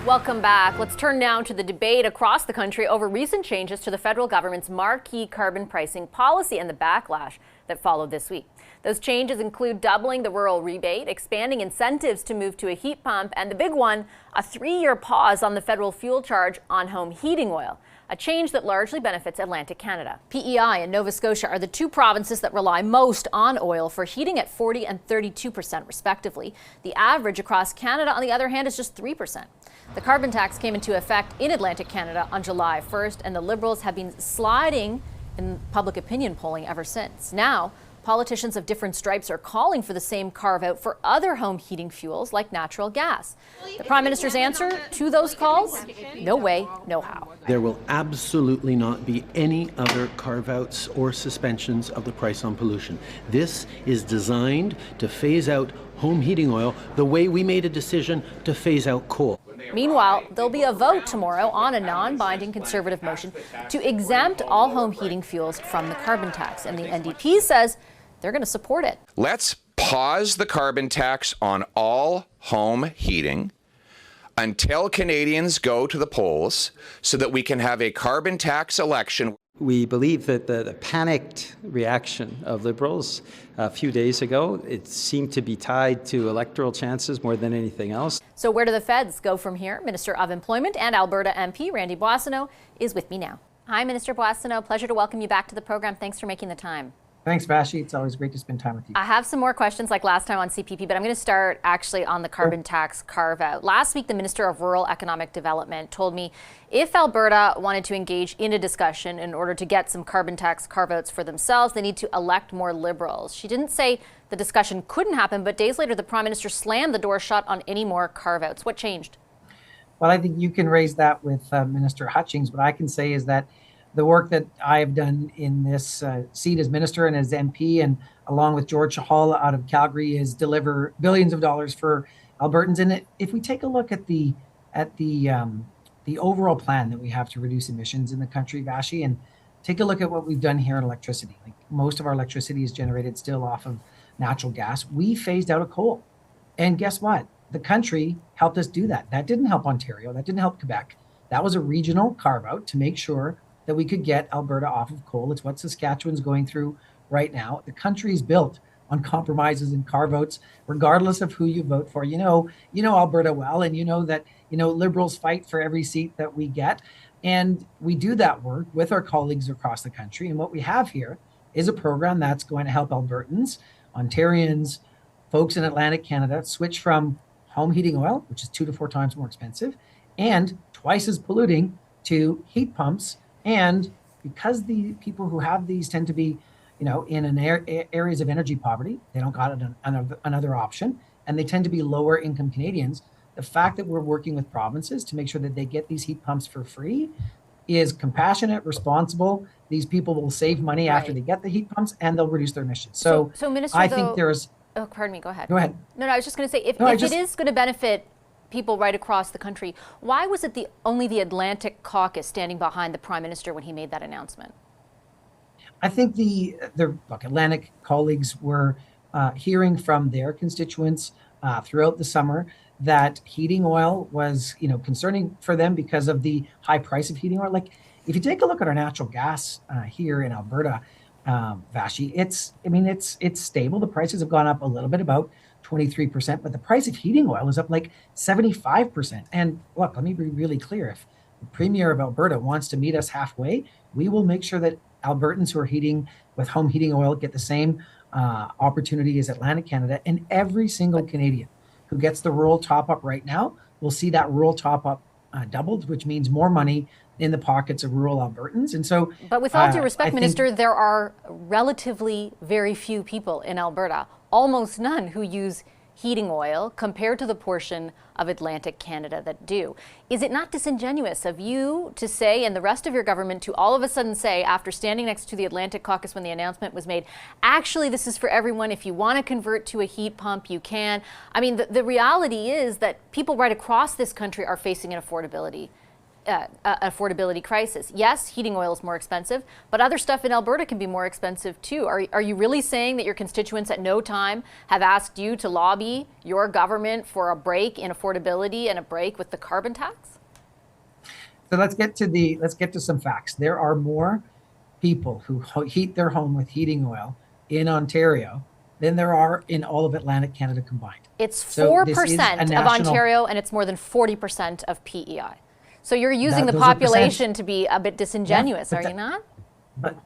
Welcome back. Let's turn now to the debate across the country over recent changes to the federal government's marquee carbon pricing policy and the backlash that followed this week. Those changes include doubling the rural rebate, expanding incentives to move to a heat pump, and the big one, a 3-year pause on the federal fuel charge on home heating oil, a change that largely benefits Atlantic Canada. PEI and Nova Scotia are the two provinces that rely most on oil for heating at 40% and 32% respectively. The average across Canada, on the other hand, is just 3%. The carbon tax came into effect in Atlantic Canada on July 1st, and the Liberals have been sliding in public opinion polling ever since. Now, politicians of different stripes are calling for the same carve-out for other home heating fuels like natural gas. The Prime Minister's answer to those calls? No way, no how. There will absolutely not be any other carve-outs or suspensions of the price on pollution. This is designed to phase out home heating oil the way we made a decision to phase out coal. Meanwhile, there'll be a vote tomorrow on a non-binding Conservative motion to exempt all home heating fuels from the carbon tax, and the NDP says they're going to support it. Let's pause the carbon tax on all home heating until Canadians go to the polls so that we can have a carbon tax election. We believe that the panicked reaction of Liberals a few days ago, it seemed to be tied to electoral chances more than anything else. So where do the feds go from here? Minister of Employment and Alberta MP Randy Boissonnault is with me now. Hi, Minister Boissonnault. Pleasure to welcome you back to the program. Thanks for making the time. Thanks, Vashi. It's always great to spend time with you. I have some more questions like last time on CPP, but I'm going to start actually on the carbon tax carve-out. Last week, the Minister of Rural Economic Development told me if Alberta wanted to engage in a discussion in order to get some carbon tax carve-outs for themselves, they need to elect more Liberals. She didn't say the discussion couldn't happen, but days later, the Prime Minister slammed the door shut on any more carve-outs. What changed? Well, I think you can raise that with Minister Hutchings. What I can say is that the work that I've done in this seat as minister and as MP, and along with George Hall out of Calgary, is deliver billions of dollars for Albertans. And if we take a look at the overall plan that we have to reduce emissions in the country, Vashi, and take a look at what we've done here in electricity. Like most of our electricity is generated still off of natural gas. We phased out of coal, and guess what? The country helped us do that. That didn't help Ontario. That didn't help Quebec. That was a regional carve out to make sure that we could get Alberta off of coal. It's what Saskatchewan's going through right now. The country's built on compromises and carve-outs, regardless of who you vote for. You know Alberta well, and you know that Liberals fight for every seat that we get. And we do that work with our colleagues across the country. And what we have here is a program that's going to help Albertans, Ontarians, folks in Atlantic Canada switch from home heating oil, which is 2 to 4 times more expensive, and twice as polluting, to heat pumps. And because the people who have these tend to be, in areas of energy poverty, they don't got another option, and they tend to be lower income Canadians. The fact that we're working with provinces to make sure that they get these heat pumps for free is compassionate, responsible. These people will save money after they get the heat pumps, and they'll reduce their emissions. So Minister, I think there's. Oh, pardon me. Go ahead. Go ahead. No, I was just going to say, if it is going to benefit people right across the country, why was it only the Atlantic Caucus standing behind the Prime Minister when he made that announcement? I think the Atlantic colleagues were hearing from their constituents throughout the summer that heating oil was, concerning for them because of the high price of heating oil. Like, if you take a look at our natural gas here in Alberta, Vashi, it's stable. The prices have gone up a little bit, about 23%, but the price of heating oil is up like 75%. And look, let me be really clear. If the Premier of Alberta wants to meet us halfway, we will make sure that Albertans who are heating with home heating oil get the same opportunity as Atlantic Canada, and every single Canadian who gets the rural top-up right now will see that rural top-up doubled, which means more money in the pockets of rural Albertans. And so, but with all due respect, Minister, there are relatively very few people in Alberta, almost none, who use heating oil compared to the portion of Atlantic Canada that do. Is it not disingenuous of you to say, and the rest of your government to all of a sudden say, after standing next to the Atlantic Caucus when the announcement was made, actually this is for everyone, if you want to convert to a heat pump, you can? I mean, the reality is that people right across this country are facing an affordability affordability crisis. Yes, heating oil is more expensive, but other stuff in Alberta can be more expensive too. Are you really saying that your constituents at no time have asked you to lobby your government for a break in affordability and a break with the carbon tax? So let's get to some facts. There are more people who heat their home with heating oil in Ontario than there are in all of Atlantic Canada combined. It's 4% of Ontario, and it's more than 40% of PEI. So you're using the population to be a bit disingenuous, are you not? But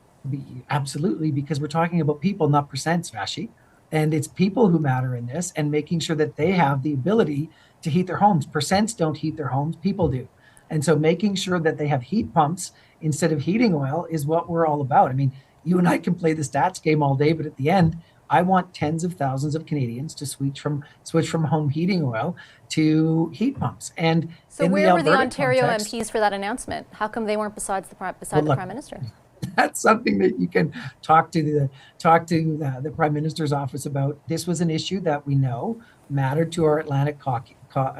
absolutely, because we're talking about people, not percents, Vashi. And it's people who matter in this, and making sure that they have the ability to heat their homes. Percents don't heat their homes, people do. And so making sure that they have heat pumps instead of heating oil is what we're all about. I mean, you and I can play the stats game all day, but at the end, I want tens of thousands of Canadians to switch from home heating oil to heat pumps. And so where were the Ontario MPs for that announcement? How come they weren't beside the Prime Minister? That's something that you can talk to the Prime Minister's office about. This was an issue that we know mattered to our Atlantic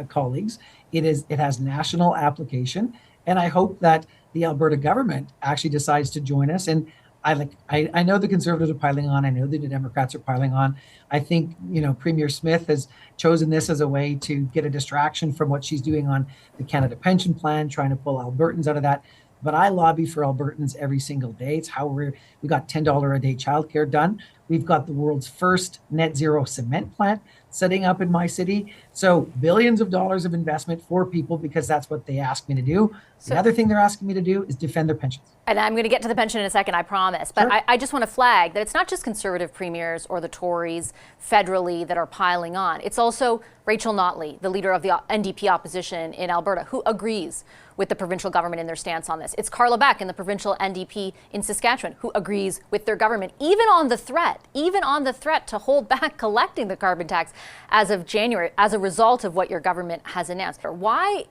colleagues. It has national application, and I hope that the Alberta government actually decides to join us. And I know the Conservatives are piling on. I know the Democrats are piling on. I think, Premier Smith has chosen this as a way to get a distraction from what she's doing on the Canada Pension Plan, trying to pull Albertans out of that. But I lobby for Albertans every single day. It's how we got $10 a day childcare done. We've got the world's first net zero cement plant setting up in my city. So billions of dollars of investment for people, because that's what they asked me to do. So the other thing they're asking me to do is defend their pensions. And I'm going to get to the pension in a second, I promise. But sure. I just want to flag that it's not just Conservative premiers or the Tories federally that are piling on. It's also Rachel Notley, the leader of the NDP opposition in Alberta, who agrees with the provincial government in their stance on this. It's Carla Beck in the provincial NDP in Saskatchewan, who agrees with their government, even on the threat to hold back collecting the carbon tax as of January, as a result of what your government has announced. Why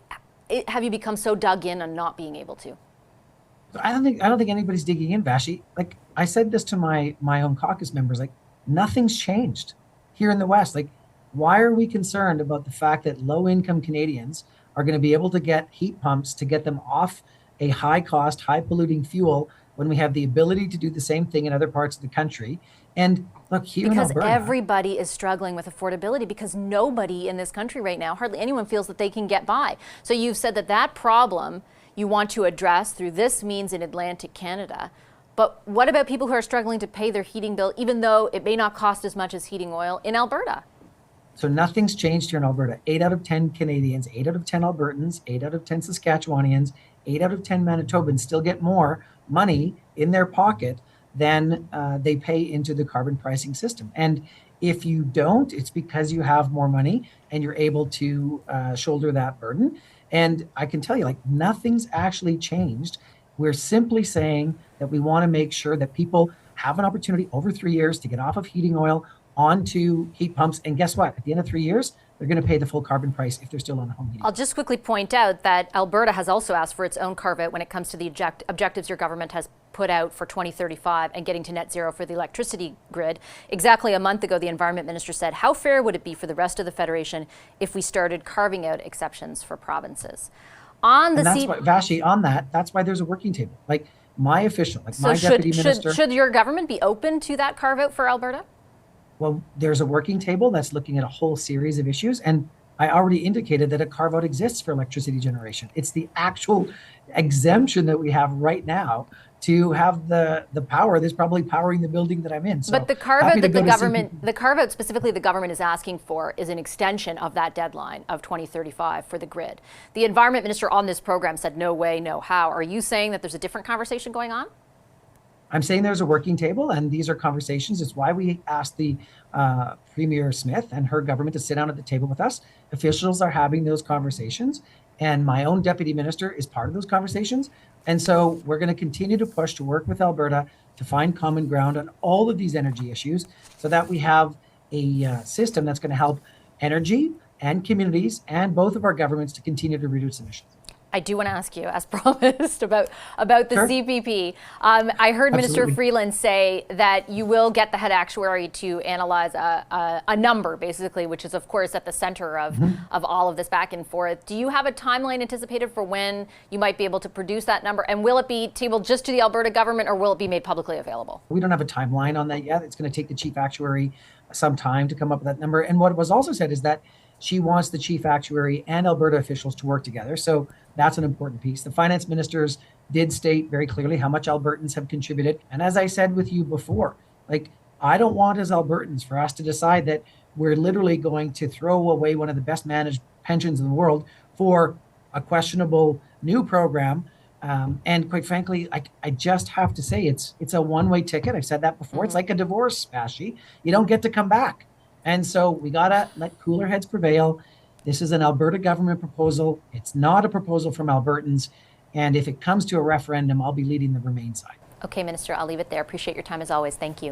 have you become so dug in on not being able to? I don't think anybody's digging in, Vashi. Like, I said this to my own caucus members, like, nothing's changed here in the West. Like, why are we concerned about the fact that low-income Canadians are going to be able to get heat pumps to get them off a high-cost, high-polluting fuel when we have the ability to do the same thing in other parts of the country? And look, here in Alberta, because everybody is struggling with affordability, because nobody in this country right now, hardly anyone, feels that they can get by. So you've said that problem you want to address through this means in Atlantic Canada. But what about people who are struggling to pay their heating bill, even though it may not cost as much as heating oil in Alberta? So nothing's changed here in Alberta. 8 out of 10 Canadians, 8 out of 10 Albertans, 8 out of 10 Saskatchewanians, 8 out of 10 Manitobans still get more money in their pocket than they pay into the carbon pricing system. And if you don't, it's because you have more money and you're able to shoulder that burden. And I can tell you, like, nothing's actually changed. We're simply saying that we want to make sure that people have an opportunity over 3 years to get off of heating oil onto heat pumps. And guess what? At the end of 3 years, they're going to pay the full carbon price if they're still on home heating. I'll just quickly point out that Alberta has also asked for its own carve-out when it comes to the objectives your government has put out for 2035 and getting to net zero for the electricity grid. Exactly a month ago, the Environment Minister said, how fair would it be for the rest of the Federation if we started carving out exceptions for provinces? Vashi, on that, that's why there's a working table. Like, my official, like, so my deputy minister. Should your government be open to that carve-out for Alberta? Well, there's a working table that's looking at a whole series of issues. And I already indicated that a carve-out exists for electricity generation. It's the actual exemption that we have right now to have the power that's probably powering the building that I'm in. So, but the carve-out that the carve-out specifically the government is asking for is an extension of that deadline of 2035 for the grid. The Environment Minister on this program said no way, no how. Are you saying that there's a different conversation going on? I'm saying there's a working table, and these are conversations. It's why we asked the Premier Smith and her government to sit down at the table with us. Officials are having those conversations, and my own deputy minister is part of those conversations. And so we're going to continue to push to work with Alberta to find common ground on all of these energy issues so that we have a system that's going to help energy and communities and both of our governments to continue to reduce emissions. I do want to ask you, as promised, about the Sure. CPP. I heard Minister Absolutely. Freeland say that you will get the head actuary to analyze a number, basically, which is, of course, at the center of all of this back and forth. Do you have a timeline anticipated for when you might be able to produce that number? And will it be tabled just to the Alberta government, or will it be made publicly available? We don't have a timeline on that yet. It's going to take the chief actuary some time to come up with that number. And what was also said is that she wants the chief actuary and Alberta officials to work together. So that's an important piece. The finance ministers did state very clearly how much Albertans have contributed. And as I said with you before, like, I don't want as Albertans for us to decide that we're literally going to throw away one of the best managed pensions in the world for a questionable new program. And quite frankly, I just have to say it's a one-way ticket. I've said that before. It's like a divorce, Bashi. You don't get to come back. And so we got to let cooler heads prevail. This is an Alberta government proposal. It's not a proposal from Albertans. And if it comes to a referendum, I'll be leading the Remain side. Okay, Minister, I'll leave it there. Appreciate your time as always. Thank you.